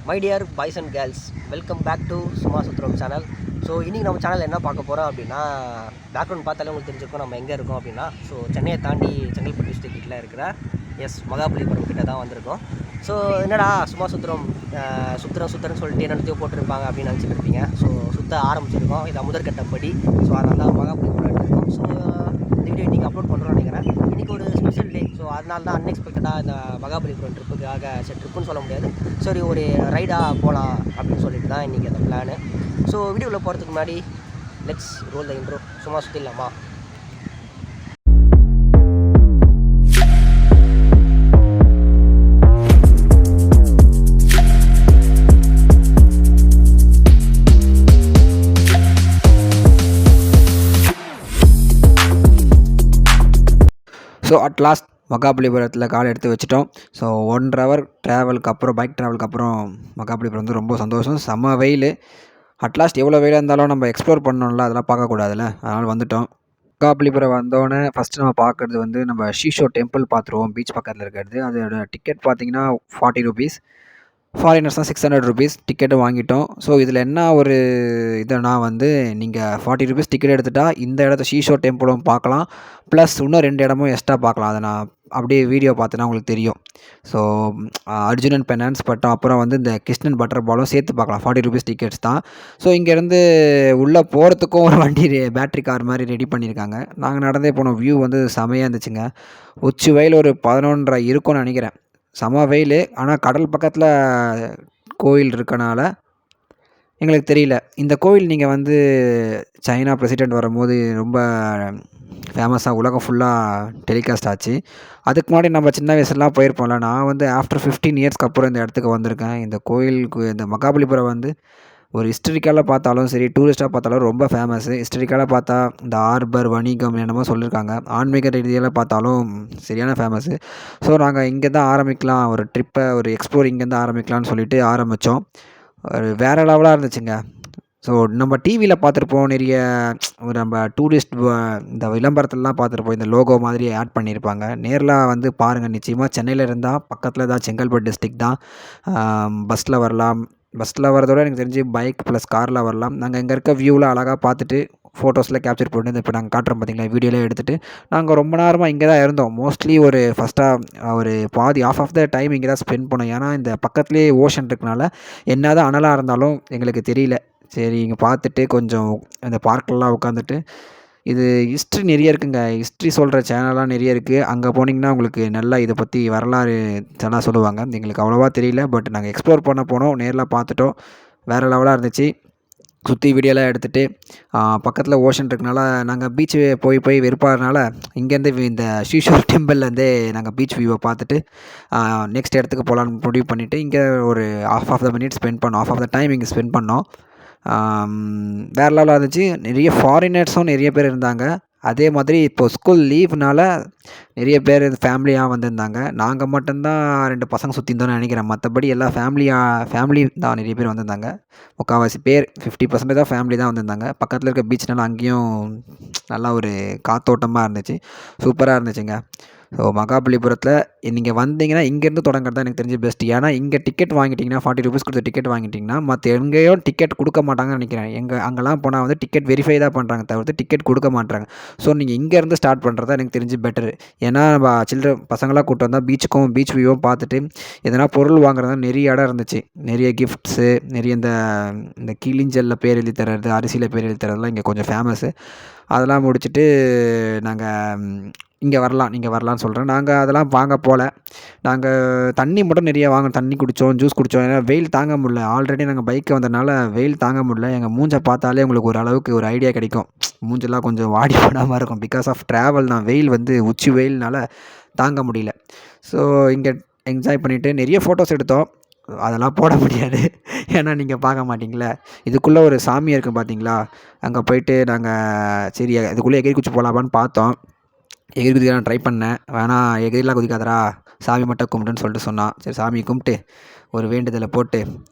My dear boys and girls, welcome back to Summasuthurom channel. So இன்றைக்கி நம்ம channel என்ன பார்க்க போகிறோம் அப்படின்னா, பேக்ரவுண்ட் பார்த்தாலே உங்களுக்கு தெரிஞ்சிருக்கோம் நம்ம எங்கே இருக்கோம் அப்படின்னா. ஸோ சென்னையை தாண்டி செங்கல்பட்டு டிஸ்ட்ரிக்ட்டில் இருக்கிற மகாபலிபுரம் கிட்ட தான் வந்திருக்கோம். ஸோ என்னடா சும்மாசுத்துறோம் சுற்றுறேன்னு சொல்லிட்டு என்னத்தையோ போட்டிருப்பாங்க அப்படின்னு நினச்சிட்டு இருப்பீங்க. ஸோ சுற்ற ஆரம்பிச்சிருக்கோம், இதை முதற்கட்டப்படி. ஸோ அதனால தான் மகாபலிபுரம் எடுத்திருக்கோம். ஸோ இந்த வீடியோ இன்றைக்கி அப்லோட் பண்ணுறோம்னு நினைக்கிறேன். இன்றைக்கி ஒரு ஸ்பெஷல் டே. ஸோ அதனால தான் அன்எக்ஸ்பெக்டடாக இந்த மகாபலிபுரம் ட்ரிப்புக்காக ட்ரிப்புன்னு சொல்ல முடியாது, சரி ஒரு ரைடாக போகலாம் அப்படின்னு சொல்லிட்டு தான் இன்றைக்கி அந்த பிளானு. ஸோ வீடியோவில் போகிறதுக்கு முன்னாடி லெட்ஸ் ரோல் த இன்ட்ரோ. சும்மா சுற்றிடலாமா? ஸோ அட் லாஸ்ட் மகாபலிபுரத்தில் கால் எடுத்து வச்சுட்டோம். ஸோ 1.5 hour ட்ராவலுக்கு அப்புறம், பைக் ட்ராவலுக்கு அப்புறம் மகாபலிபுரம் வந்து ரொம்ப சந்தோஷம். செம்ம வெயில். அட்லாஸ்ட் எவ்வளோ வெயிலாக இருந்தாலும் நம்ம எக்ஸ்ப்ளோர் பண்ணோம்ல, அதெல்லாம் பார்க்கக்கூடாதுல்ல, அதனால் வந்துட்டோம். மகாபலிபுரம் வந்தோடனே ஃபஸ்ட்டு நம்ம பார்க்குறது வந்து நம்ம ஷீஷோர் டெம்பிள் பார்த்துருவோம், பீச் பக்கத்தில் இருக்கிறது. அதோட டிக்கெட் பார்த்திங்கன்னா 40 rupees, ஃபாரினர்ஸ்னால் 600 rupees டிக்கெட்டு வாங்கிட்டோம். ஸோ இதில் என்ன ஒரு இதுனா வந்து, நீங்கள் 40 rupees டிக்கெட் எடுத்துகிட்டா இந்த இடத்த ஷீஷோர் டெம்பிளும் பார்க்கலாம், ப்ளஸ் இன்னும் 2 இடமும் எக்ஸ்ட்ரா பார்க்கலாம். அதை நான் அப்படியே வீடியோ பார்த்தேன்னா உங்களுக்கு தெரியும். ஸோ அர்ஜுனன் பெனான்ஸ் பட்டம், அப்புறம் வந்து இந்த கிருஷ்ணன் பட்டர் பாலும் சேர்த்து பார்க்கலாம். 40 rupees டிக்கெட்ஸ் தான். ஸோ இங்கேருந்து உள்ளே போகிறதுக்கும் ஒரு வண்டி பேட்ரி கார் மாதிரி ரெடி பண்ணியிருக்காங்க. நாங்கள் நடந்தே போனோம். வியூ வந்து செமையாக இருந்துச்சுங்க. உச்சி வெயில் ஒரு 11:30 இருக்கும்னு நினைக்கிறேன். செம வெயில். ஆனால் கடல் பக்கத்தில் கோயில் இருக்கனால எங்களுக்கு தெரியல. இந்த கோயில் நீங்கள் வந்து சைனா பிரசிடெண்ட் வரும்போது ரொம்ப ஃபேமஸாக உலகம் ஃபுல்லாக டெலிகாஸ்ட் ஆச்சு. அதுக்கு முன்னாடி நம்ம சின்ன வயசுலாம் போயிருப்போம்ல. நான் வந்து ஆஃப்டர் 15 இயர்ஸ்க்கு அப்புறம் இந்த இடத்துக்கு வந்திருக்கேன். இந்த கோயிலுக்கு, இந்த மகாபலிபுரம் வந்து ஒரு ஹிஸ்டரிக்கலாக பார்த்தாலும் சரி, டூரிஸ்ட்டாக பார்த்தாலும் ரொம்ப ஃபேமஸ்ஸு. ஹிஸ்டரிக்கலாக பார்த்தா இந்த ஆர்பர், வணிகம் என்னமோ சொல்லியிருக்காங்க. ஆன்மீக ரீதியில் பார்த்தாலும் சரியான ஃபேமஸ்ஸு. ஸோ நாங்கள் இங்கே தான் ஆரம்பிக்கலாம், ஒரு ட்ரிப்பை, ஒரு எக்ஸ்ப்ளோர் இங்கேருந்து ஆரம்பிக்கலாம்னு சொல்லிட்டு ஆரம்பித்தோம். ஒரு வேறு லெவலாக இருந்துச்சுங்க. ஸோ நம்ம டிவியில் பார்த்துருப்போம், நிறைய நம்ம டூரிஸ்ட் இந்த விளம்பரத்துலலாம் பார்த்துருப்போம், இந்த லோகோ மாதிரி ஆட் பண்ணியிருப்பாங்க. நேரில் வந்து பாருங்கள். நிச்சயமாக சென்னையில் இருந்தால் பக்கத்தில் தான் செங்கல்பட்டு டிஸ்ட்ரிக்ட் தான். பஸ்ஸில் வரலாம். பஸ்ஸில் வரதோட எனக்கு தெரிஞ்சு பைக் ப்ளஸ் காரில் வரலாம். நாங்கள் இங்கே இருக்க வியூவில் அழகாக பார்த்துட்டு ஃபோட்டோஸில் கேப்சர் பண்ணிட்டு இப்போ நாங்கள் காட்டுறோம் பார்த்தீங்களா, வீடியோலாம் எடுத்துகிட்டு நாங்கள் ரொம்ப நேரமாக இங்கே தான் இருந்தோம். மோஸ்ட்லி ஒரு ஃபஸ்ட்டாக ஒரு பாதி ஆஃப் த டைம் இங்கே தான் ஸ்பெண்ட் பண்ணோம். ஏன்னா இந்த பக்கத்துலேயே ஓஷன் இருக்கனால என்ன தான் அனலாக இருந்தாலும் எங்களுக்கு தெரியல. சரி இங்கே பார்த்துட்டு கொஞ்சம் இந்த பார்க்கெலாம் உட்காந்துட்டு, இது ஹிஸ்ட்ரி நிறைய இருக்குங்க. ஹிஸ்ட்ரி சொல்கிற சேனல்லாம் நிறைய இருக்குது. அங்கே போனீங்கன்னா உங்களுக்கு நல்லா இதை பற்றி வரலாறு சேனல் சொல்லுவாங்க. எங்களுக்கு அவ்வளோவா தெரியல, பட் நாங்கள் எக்ஸ்ப்ளோர் பண்ண போனோம், நேரில் பார்த்துட்டோம். வேறு லெவலாக இருந்துச்சு. சுற்றி வீடியோலாம் எடுத்துகிட்டு, பக்கத்தில் ஓஷன் இருக்கனால நாங்கள் பீச்சு போய் வெறுப்பாகிறனால இங்கேருந்து இந்த ஷீஷோர் டெம்பிள்லேருந்தே நாங்கள் பீச் வியூவை பார்த்துட்டு நெக்ஸ்ட் இடத்துக்கு போகலான்னு முடிவு பண்ணிவிட்டு இங்கே ஒரு half of the minute spend பண்ணோம், half of the time இங்கே ஸ்பெண்ட் பண்ணோம். வேறு லெவலாக இருந்துச்சு. நிறைய ஃபாரினர்ஸும் நிறைய பேர் இருந்தாங்க. அதே மாதிரி இப்போது ஸ்கூல் லீவ்னால் நிறைய பேர் ஃபேமிலியாக வந்திருந்தாங்க. நாங்கள் மட்டும்தான் 2 பசங்க சுற்றி இருந்தோம்னு நினைக்கிறேன். மற்றபடி எல்லாம் ஃபேமிலி தான் நிறைய பேர் வந்திருந்தாங்க. முக்கால்வாசி பேர் 50% தான் ஃபேமிலி தான் வந்திருந்தாங்க. பக்கத்தில் இருக்க பீச்னால அங்கேயும் நல்லா ஒரு காத்தோட்டமாக இருந்துச்சு. சூப்பராக இருந்துச்சுங்க. ஸோ மகாபலிபுரத்தில் நீங்கள் வந்தீங்கன்னா இங்கேருந்து தொடங்குறது தான் எனக்கு தெரிஞ்சு பெஸ்ட். ஏன்னா இங்கே டிக்கெட் வாங்கிட்டிங்கன்னா 40 rupees கொடுத்து டிக்கெட் வாங்கிட்டிங்கன்னா மற்ற எங்கேயும் டிக்கெட் கொடுக்க மாட்டாங்கன்னு நினைக்கிறேன். அங்கெல்லாம் போனால் வந்து டிக்கெட் வெரிஃபை தான் பண்ணுறாங்க, தவிர்த்து டிக்கெட் கொடுக்க மாட்டாங்க. ஸோ நீங்கள் இங்கேருந்து ஸ்டார்ட் பண்ணுறது தான் எனக்கு தெரிஞ்சு பெட்டரு. ஏன்னா நம்ம பசங்களாம் கூப்பிட்டு வந்தால் பீச் வியூவும் பார்த்துட்டு எதனா பொருள் வாங்குறதா நிறைய இடம் இருந்துச்சு. நிறைய கிஃப்ட்ஸு, நிறைய இந்த கிளிஞ்சலில் பேர் எழுதி தர்றது, அரிசியில் பேர் எழுதி தர்றதுலாம் இங்கே கொஞ்சம் ஃபேமஸ்ஸு. அதெல்லாம் முடிச்சுட்டு நாங்கள் இங்கே வரலான்னு சொல்கிறேன். நாங்கள் அதெல்லாம் வாங்க போகல. நாங்கள் தண்ணி மட்டும் நிறைய தண்ணி குடித்தோம், ஜூஸ் குடித்தோம். ஏன்னா வெயில் தாங்க முடியல. ஆல்ரெடி நாங்கள் பைக்கு வந்ததுனால வெயில் தாங்க முடியல. எங்கள் மூஞ்சை பார்த்தாலே உங்களுக்கு ஒரு அளவுக்கு ஒரு ஐடியா கிடைக்கும். மூஞ்செல்லாம் கொஞ்சம் வாடி போடாமல் இருக்கும். பிகாஸ் ஆஃப் ட்ராவல் தான். வெயில் வந்து உச்சி வெயில்னால தாங்க முடியல. ஸோ இங்கே என்ஜாய் பண்ணிவிட்டு நிறைய ஃபோட்டோஸ் எடுத்தோம். அதெல்லாம் போட முடியாது, ஏன்னா நீங்கள் பார்க்க மாட்டிங்களே. இதுக்குள்ளே ஒரு சாமி இருக்குது பார்த்தீங்களா, அங்கே போயிட்டு நாங்கள் சரி இதுக்குள்ளே எகிரி குச்சி போகலாமான்னு பார்த்தோம். எகிரி குதிக்க நான் ட்ரை பண்ணேன். வேணாம் எகிரிலாம் குதிக்காதரா, சாமி மட்டும் கும்பிட்டுன்னு சொல்லிட்டு சொன்னான். சரி சாமி கும்பிட்டு ஒரு வேண்டுதலை போட்டு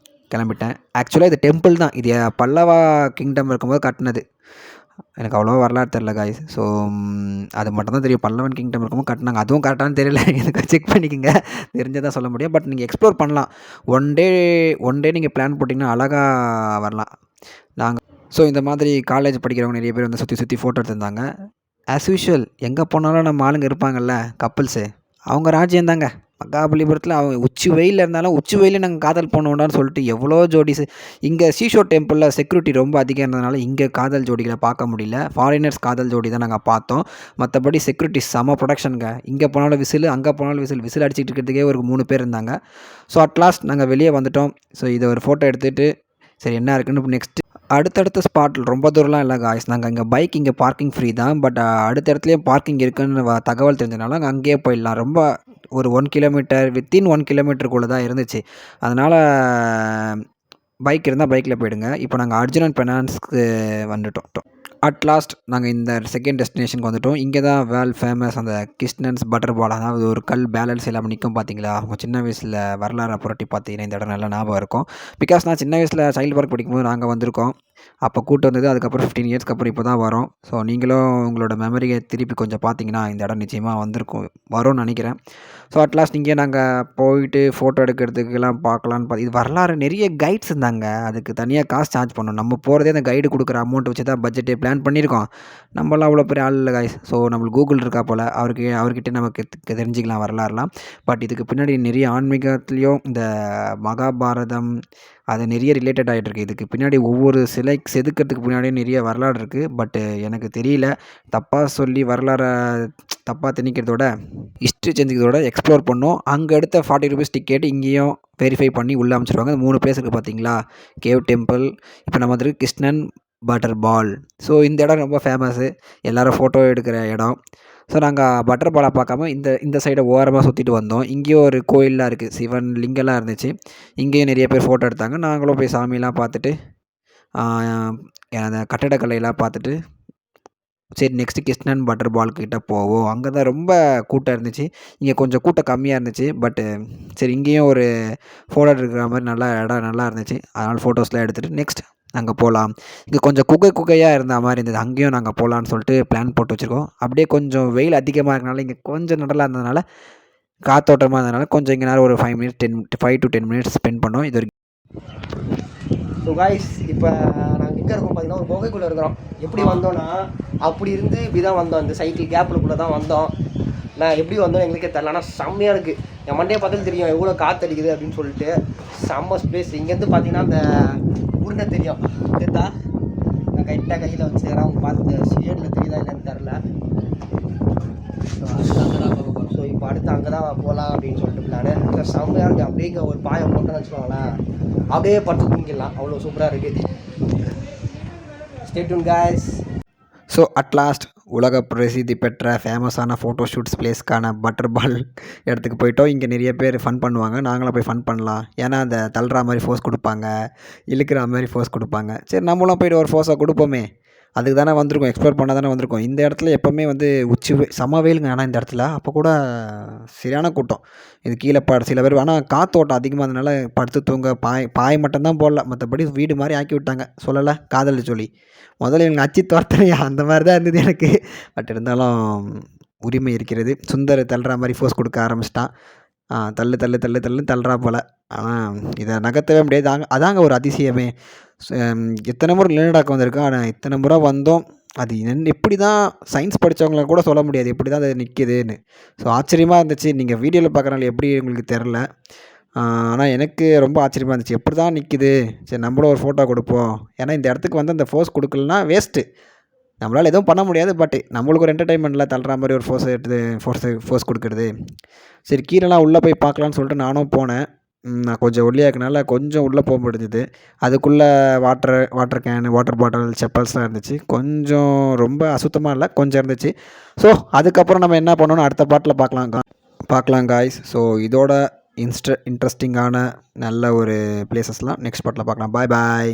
கிளம்பிட்டேன். ஆக்சுவலாக இது டெம்பிள் தான். இது பல்லவா கிங்டம் இருக்கும்போது கட்டினது. எனக்கு அவ்வளோவா வரலாறு தெரில காய்ஸ். ஸோ அது மட்டும் தான் தெரியும். பல்லவன் கிங்டம் இருக்கும்போது கட்டினாங்க. அதுவும் கரெக்டானு தெரியல. எனக்கு செக் பண்ணிக்கங்க. தெரிஞ்சதான் சொல்ல முடியும். பட் நீங்கள் எக்ஸ்ப்ளோர் பண்ணலாம். ஒன் டே நீங்கள் பிளான் போட்டிங்கன்னா அழகா வரலாம். ஸோ இந்த மாதிரி காலேஜ் படிக்கிறவங்க நிறைய பேர் வந்து சுற்றி சுற்றி ஃபோட்டோ எடுத்திருந்தாங்க. ஆஸ் யூஷுவல் எங்கே போனாலும் நம்ம ஆளுங்க இருப்பாங்கள்ல, கப்புள்ஸு, அவங்க ராஜ்யம் தாங்க. மகாபலிபுரத்தில் அவங்க உச்சி வெயிலில் இருந்தாலும் உச்சி வெயிலில் நாங்கள் காதல் பண்ணோண்டான்னு சொல்லிட்டு எவ்வளோ ஜோடிஸு. இங்கே சீஷோர் டெம்பிளில் செக்யூரிட்டி ரொம்ப அதிகம் இருந்ததுனால இங்கே காதல் ஜோடிகளை பார்க்க முடியல. ஃபாரினர்ஸ் காதல் ஜோடி தான் நாங்கள் பார்த்தோம். மற்றபடி செக்யூரிட்டி செம ப்ரொடக்ஷனுங்க. இங்கே போனாலும் விசில், அங்கே போனாலும் விசில் அடிச்சிட்டு இருக்கிறதுக்கே ஒரு 3 பேர் இருந்தாங்க. ஸோ அட்லாஸ்ட் நாங்கள் வெளியே வந்துட்டோம். ஸோ இதை ஒரு ஃபோட்டோ எடுத்துகிட்டு சரி என்ன இருக்குன்னு நெக்ஸ்ட்டு அடுத்தடுத்த ஸ்பாட் ரொம்ப தூரம்லாம் இல்லை காய்ஸ். நாங்கள் இங்கே பார்க்கிங் ஃப்ரீ தான். பட் அடுத்த இடத்துலையும் பார்க்கிங் இருக்குன்னு தகவல் தெரிஞ்சதுனால நாங்கள் அங்கேயே போயிடலாம். ரொம்ப ஒரு 1 கிலோமீட்டர் வித்தின் 1 கிலோமீட்டருக்குள்ளே தான் இருந்துச்சு. அதனால் பைக் இருந்தால் பைக்கில் போயிடுங்க. இப்போ நாங்கள் அர்ஜுனன் பெனான்ஸ்க்கு வந்துட்டோம். அட்லாஸ்ட் நாங்கள் இந்த செகண்ட் டெஸ்டினேஷனுக்கு வந்துட்டோம். இங்கே தான் ஃபேமஸ் அந்த கிருஷ்ணன்ஸ் பட்டர் பால், அதாவது ஒரு கல் பேலன்ஸ் இல்லாமல் நிற்கும் பார்த்தீங்களா. அவங்க சின்ன வயசில் வரலாறை புரட்டி பார்த்தீங்கன்னா இந்த இடம் நல்லா ஞாபகம் இருக்கும். பிகாஸ் நான் சின்ன வயசில் சைல்டு பார்க் படிக்கும்போது நாங்கள் வந்திருக்கோம். அப்போ கூட்டு வந்தது. அதுக்கப்புறம் 15 இயர்ஸ்க்கு அப்புறம் இப்போ தான் வரோம். ஸோ நீங்களும் உங்களோட மெமரியை திருப்பி கொஞ்சம் பார்த்தீங்கன்னா இந்த இடம் நிச்சயமாக வரும்னு நினைக்கிறேன். ஸோ அட்லாஸ்ட் இங்கே நாங்கள் போயிட்டு ஃபோட்டோ எடுக்கிறதுக்கெல்லாம் பார்க்கலான்னு இது வரலாறு நிறைய கைட்ஸ் இருந்தாங்க. அதுக்கு தனியாக காசு சார்ஜ் பண்ணணும். நம்ம போகிறதே அந்த கைடு கொடுக்குற அமௌண்ட் வச்சு தான் பட்ஜெட்டே பிளான் பண்ணியிருக்கோம். நம்மளாம் அவ்வளோ பெரிய ஆள் இல்லை காய்ஸ். ஸோ நம்மளுக்கு கூகுள் இருக்கா போல், அவர்கிட்ட நமக்கு தெரிஞ்சிக்கலாம் வரலாறுலாம். பட் இதுக்கு பின்னாடி நிறைய ஆன்மீகத்துலேயும் இந்த மகாபாரதம் அது நிறைய ரிலேட்டட் ஆகிட்டுருக்கு. இதுக்கு பின்னாடி ஒவ்வொரு சிலை செதுக்கிறதுக்கு பின்னாடியும் நிறைய வரலாறு இருக்குது. பட்டு எனக்கு தெரியல. தப்பாக சொல்லி வரலாறை தப்பாக திணிக்கிறதோட ஹிஸ்ட்ரி தெரிஞ்சுக்கிறதோட எக்ஸ்ப்ளோர் பண்ணோம். அங்கே எடுத்த 40 ரூபீஸ் டிக்கெட் இங்கேயும் வெரிஃபை பண்ணி உள்ளே அமைச்சிருவாங்க. அந்த 3 பிளேஸ் இருக்குது பார்த்தீங்களா, கேவ் டெம்பிள், இப்போ நம்ம வந்துருக்கு கிருஷ்ணன் பட்டர் பால். ஸோ இந்த இடம் ரொம்ப ஃபேமஸ்ஸு, எல்லோரும் ஃபோட்டோ எடுக்கிற இடம். ஸோ நாங்கள் பட்டர் பாலை பார்க்காம இந்த சைடை ஓரமாக சுற்றிட்டு வந்தோம். இங்கேயும் ஒரு கோயிலெலாம் இருக்குது, சிவன் லிங்கெல்லாம் இருந்துச்சு. இங்கேயும் நிறைய பேர் ஃபோட்டோ எடுத்தாங்க. நாங்களும் போய் சாமியெல்லாம் பார்த்துட்டு அந்த கட்டடக்கலையெல்லாம் பார்த்துட்டு சரி நெக்ஸ்ட்டு கிருஷ்ணன் பட்டர் பால் கிட்டே போவோம். அங்கே தான் ரொம்ப கூட்டம் இருந்துச்சு. இங்கே கொஞ்சம் கூட்டம் கம்மியாக இருந்துச்சு. பட்டு சரி இங்கேயும் ஒரு ஃபோட்டோ எடுக்கிற மாதிரி இடம் நல்லா இருந்துச்சு. அதனால் ஃபோட்டோஸ்லாம் எடுத்துகிட்டு நெக்ஸ்ட் அங்கே போகலாம். இங்கே கொஞ்சம் குகையாக இருந்த மாதிரி இருந்தது. அங்கேயும் நாங்கள் போகலான்னு சொல்லிட்டு பிளான் போட்டு வச்சுருக்கோம். அப்படியே கொஞ்சம் வெயில் அதிகமாக இருக்கனால இங்கே கொஞ்சம் நடலாக இருந்ததுனால, காத்தோட்டமாக இருந்ததுனால கொஞ்சம் இங்கே நேரம் ஒரு 5 to 10 மினிட்ஸ் ஸ்பெண்ட் பண்ணோம். இது வரைக்கும். ஸோ காய்ஸ், இப்போ நாங்கள் எங்கே இருக்கோம் பார்த்தீங்கன்னா ஒரு குகைக்குள்ளே இருக்கிறோம். எப்படி வந்தோன்னா அப்படி இருந்து இப்படி தான் வந்தோம். இந்த சைக்கிள் கேப்பில் தான் வந்தோம். நான் எப்படி வந்தோம் எங்களுக்கே தெரியல. ஆனால் செம்மையாக இருக்குது. என் மண்டையை பார்த்தாலும் தெரியும் எவ்வளோ காற்று அடிக்குது அப்படின்னு சொல்லிட்டு. செம்ம ஸ்பேஸ். இங்கேருந்து பார்த்தீங்கன்னா அந்த உருண்டை தெரியும் தெரியுதா. நான் கையில் வச்சுக்கிறேன். அவங்க பார்த்து ஷேடில் தெரியுதா இல்லைன்னு தெரில. ஸோ இப்போ அடுத்து அங்கே தான் போகலாம் அப்படின்னு சொல்லிட்டு பிளானு. செம்மையாக இருக்குது. அப்படியே இங்கே ஒரு பாயை போட்டோன்னு வச்சுக்கோங்களேன், அப்படியே படுத்து தூங்கிடலாம். அவ்வளோ சூப்பராக இருக்குது. Stay tune guys. So at last உலக பிரசித்தி பெற்ற ஃபேமஸான ஃபோட்டோ ஷூட்ஸ் பிளேஸ்க்கான பட்டர் பால் இடத்துக்கு போயிட்டோம். இங்கே நிறைய பேர் ஃபன் பண்ணுவாங்க. நாங்களும் போய் ஃபன் பண்ணலாம். ஏன்னா அந்த தள்ளுற மாதிரி ஃபோர்ஸ் கொடுப்பாங்க, இழுக்கிற மாதிரி ஃபோர்ஸ் கொடுப்பாங்க. சரி நம்மளும் போய்ட்டு ஒரு ஃபோர்ஸாக கொடுப்போமே, அதுக்கு தானே வந்திருக்கோம், எக்ஸ்ப்ளோர் பண்ண தானே வந்திருக்கோம். இந்த இடத்துல எப்போவுமே வந்து செம வெயிலுங்க. ஆனால் இந்த இடத்துல அப்போ கூட சரியான கூட்டம். இது கீழே சில பேர் ஆனால் காற்றோட்டம் அதிகமாக இருந்தனால படுத்து தூங்க பாய் மட்டும்தான் போடல, மற்றபடி வீடு மாதிரி ஆக்கி விட்டாங்க. சொல்லலை காதல் சொல்லி முதல்ல எனக்கு நச்சு துரத்தனையா அந்த மாதிரி தான் இருந்தது எனக்கு. பட் இருந்தாலும் உரிமை இருக்கிறது. சுந்தர் தள்ளுற மாதிரி ஃபோர்ஸ் கொடுக்க ஆரம்பிச்சிட்டான். தள்ளுறா போல். ஆனால் இதை நகர்த்தவே முடியாது. அதாங்க ஒரு அதிசயமே. எத்தனை முறை நிலநடுக்கம் வந்திருக்கு, ஆனால் இத்தனை முறை வந்தோம். அது எப்படி தான் சயின்ஸ் படித்தவங்கள கூட சொல்ல முடியாது எப்படி தான் அது நிற்கிதுன்னு. ஸோ ஆச்சரியமாக இருந்துச்சு. நீங்கள் வீடியோவில் பார்க்குறனால எப்படி உங்களுக்கு தெரில, ஆனால் எனக்கு ரொம்ப ஆச்சரியமாக இருந்துச்சு. எப்படி தான் நிற்கிது, சரி நம்மளும் ஒரு ஃபோட்டோ கொடுப்போம். ஏன்னா இந்த இடத்துக்கு வந்து அந்த ஃபோர்ஸ் கொடுக்கலன்னா வேஸ்ட்டு, நம்மளால் எதுவும் பண்ண முடியாது. பட் நம்மளுக்கு ஒரு என்டர்டைன்மெண்ட்டில் தள்ளுற மாதிரி ஒரு ஃபோர்ஸ் கொடுக்குறது. சரி கீழெல்லாம் உள்ளே போய் பார்க்கலான்னு சொல்லிட்டு நானும் போனேன். நான் கொஞ்சம் ஒல்லியாக இருக்கனால கொஞ்சம் உள்ளே போக முடிஞ்சுது. அதுக்குள்ளே வாட்டர் கேனு, வாட்டர் பாட்டில், செப்பல்ஸ்லாம் இருந்துச்சு. கொஞ்சம் ரொம்ப அசுத்தமாக இல்லை, கொஞ்சம் இருந்துச்சு. ஸோ அதுக்கப்புறம் நம்ம என்ன பண்ணணும்னு அடுத்த பாட்டில் பார்க்கலாம் காய்ஸ். ஸோ இதோட இன்ட்ரெஸ்டிங்கான நல்ல ஒரு பிளேசஸ்லாம் நெக்ஸ்ட் பாட்டில் பார்க்கலாம். பாய்.